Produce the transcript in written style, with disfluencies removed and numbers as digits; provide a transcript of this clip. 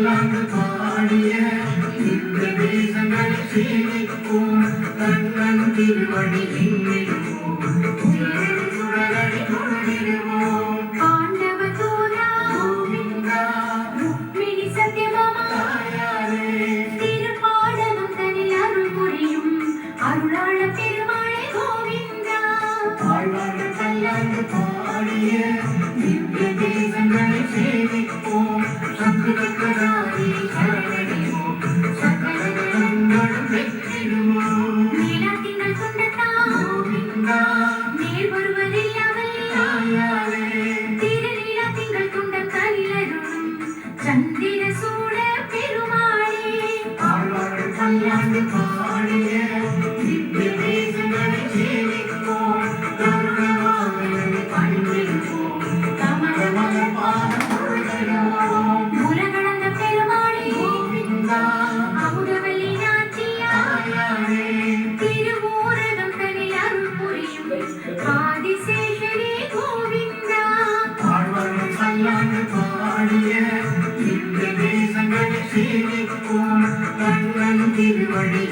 பல்லாண்டு பாடிய இந்த தேசங்களை சேமிப்போம் தன்னன் திருவடி எண்ணிடுவோம் சுடரடி கொண்டிடுவோம் பாண்டவ தோரா கோவிந்தா ருக்மிணி சத்யபாமா தாயாரே திருப்பாடகம் தனில் அருள் புரியும் அருளாள பெருமாளே கோவிந்தா வாழ்வாங்க பல்லாண்டு பாடிய இந்த தேசங்களை சேமிப்போம் சத்துருக்கதாரி சரணடைவோம் சகலங்களும் வெற்றிடுவோம் நீலாத்திங்கள் கொண்டதா கோவிந்தா நேர் வருவதில்லாமல் தாயாரே திருநீலாத்திங்கள் துண்டம் தனில் அருளும் சந்திர சூட பெருமாளே வாழ்வாங்க பல்லாண்டு பாடிய இந்த தேசங்களை சேமிப்போம் கருணவாதனை பணிந்திடுவோம் கமலமல பாதம் தொழுதிடுவோம் உலகளந்த பெருமாளே கோவிந்தா அமுதவல்லி நாச்சியார் தாயாரே திருவூரகம் தனில் அருள் புரியும் ஆதிசேஷரே கோவிந்தா வாழ்வாங்க பல்லாண்டு பாடிய இந்த தேசங்களை சேமிப்போம் தன்னன் திருவடி